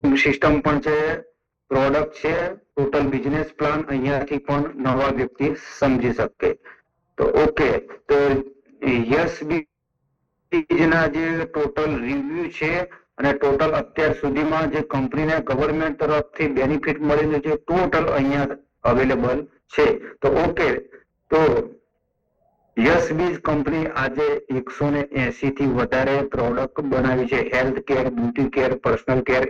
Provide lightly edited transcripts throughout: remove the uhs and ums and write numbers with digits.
System પણ છે, product છે, ટોટલ બિઝનેસ પ્લાન અહીંયાથી પણ નવા વ્યક્તિ સમજી શકે. તો ઓકે, તો યસ બીજના જે ટોટલ રિવ્યુ છે અને ટોટલ અત્યાર સુધીમાં જે કંપનીને ગવર્મેન્ટ તરફથી બેનિફિટ મળેલું છે ટોટલ અહીંયા અવેલેબલ છે. તો ઓકે, તો યસ બીજ કંપની આજે 180 થી વધારે પ્રોડક્ટ બનાવી છે. Health care, beauty care, personal care,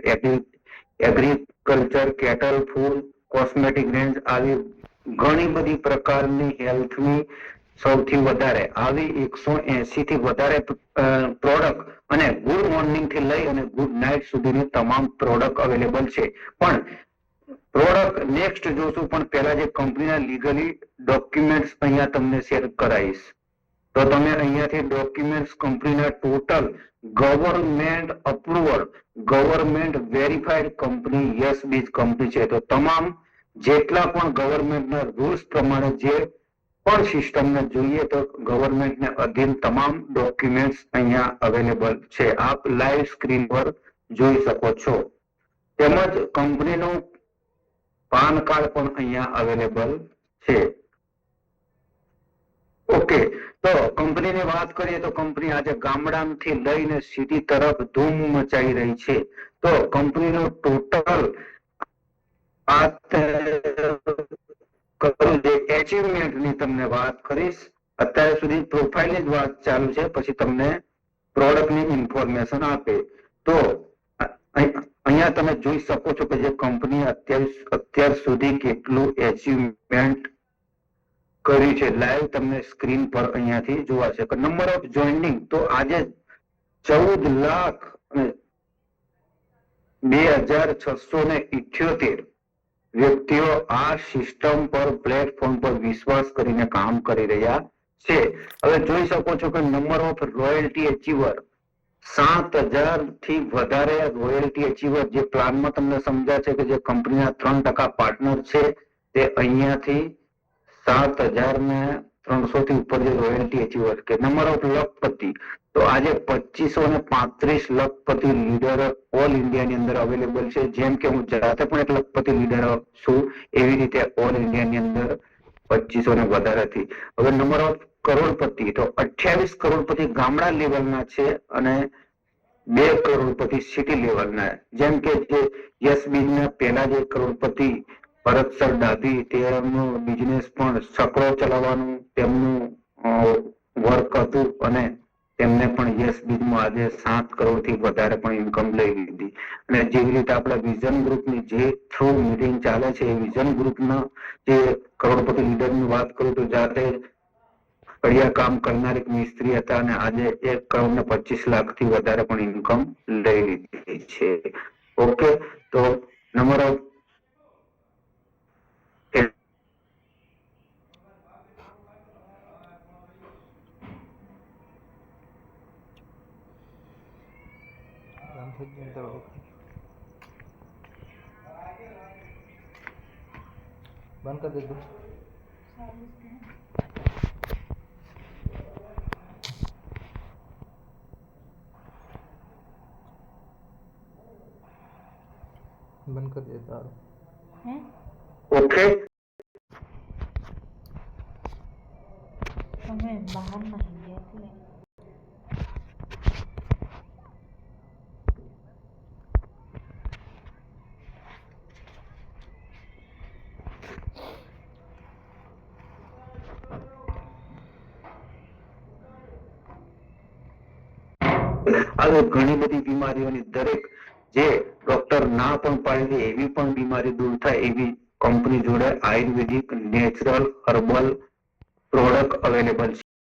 agriculture, cattle, food, cosmetic range, આવી ઘણી બધી પ્રકારની હેલ્થની સૌથી વધારે આવી 180 થી વધારે પ્રોડક્ટ અને ગુડ મોર્નિંગ થી લઈ અને ગુડ નાઇટ સુધીની તમામ પ્રોડક્ટ અવેલેબલ છે. પણ પ્રોડક્ટ નેક્સ્ટ જોશું, પણ પહેલા જે કંપનીના લીગલી ડોક્યુમેન્ટ્સ અહીંયા તમને શેર કરાવીશ. તો તમે અહીંયાથી ડોક્યુમેન્ટ્સ કંપનીના total government approval, government verified company yes બીજ કંપની છે. તો તમામ જેટલા પણ ગવર્મેન્ટના રૂલ્સ પ્રમાણે જે પણ સિસ્ટમને જોઈએ તો ગવર્મેન્ટને અધીન તમામ ડોક્યુમેન્ટ્સ અહીંયા અવેલેબલ છે. આપ લાઈવ સ્ક્રીન પર જોઈ શકો છો. તેમજ કંપનીનું પાન કાર્ડ પણ અહીંયા અવેલેબલ છે. ઓકે, તો કંપનીની વાત કરીએ તો કંપની આજે ગામડાથી લઈને સિટી તરફ ધૂમ મચાઈ રહી છે. તો કંપનીનું ટોટલ એચિવમેન્ટની તમને વાત કરીશ. અત્યાર સુધી પ્રોફાઇલની જ વાત ચાલુ છે, પછી તમને પ્રોડક્ટની ઇન્ફોર્મેશન આપે. તો અહીંયા તમે જોઈ શકો છો કે જે કંપની અત્યાર સુધી કેટલું એચિવમેન્ટ કર્યું છે. લાઈવ તમને સ્ક્રીન પર અહીંયાથી જોવાશે. નંબર ઓફ જોઈનિંગ તો આજે 14,02,678 વ્યક્તિઓ આ સિસ્ટમ પર, પ્લેટફોર્મ પર વિશ્વાસ કરીને કામ કરી રહ્યા છે. હવે જોઈ શકો છો કે નંબર ઓફ રોયલ્ટી એચીવર 7,000 થી વધારે રોયલ્ટી એચીવર, જે પ્લાનમાં તમને સમજાય છે કે જે કંપનીના 3% પાર્ટનર છે તે અહીંયાથી 7,300 થી ઉપર જે રોયલ્ટી એચીવર કે નંબર ઓફ લખપતિ, તો આજે 2535 લખપતિ લીડર ઓલ ઇન્ડિયાની અંદર અવેલેબલ છે. જેમ કે હું જાતે પણ એક લખપતિ લીડર છું, એવી રીતે ઓલ ઇન્ડિયાની અંદર 2500 ને વધારેથી. હવે નંબર ઓફ કરોડપતિ, તો 28 કરોડપતિ ગામડા લેવલના છે અને 2 કરોડપતિ સિટી લેવલના. જેમ કે જે યસ બીજના પહેલા જે કરોડપતિ ભરતસર ડાભી, તેમનો બિઝનેસ પણ છકડો ચલાવવાનું તેમનું વર્ક હતું અને તેમને પણ યસ બીજમાં આજે 7 કરોડ થી વધારે પણ ઇન્કમ લઈ લીધી. અને જેવી રીતે આપણા વિઝન ગ્રુપની જે થ્રુ મીટિંગ ચાલે છે, એ વિઝન ગ્રુપના જે કરોડપતિ લીડરની વાત કરું તો જાતે કડિયા કામ કરનાર એક મિસ્ત્રી હતા અને આજે 1,25,00,000 થી વધારે પણ ઇન્કમ લઈ લીધી છે. ઓકે, તો નંબર ઓફ બંધ કરી દેજો. બંધ કરી દે તારું. ઓકે, તમે બહાર નહીં ગયા એટલે આવી ઘણી બધી બીમારીઓની દરેક જે ડોક્ટર ના પણ પાડી દે એવી પણ બીમારી દૂર થાય એવી કંપની જોડે આયુર્વેદિક નેચરલ હર્બલ પ્રોડક્ટ અવેલેબલ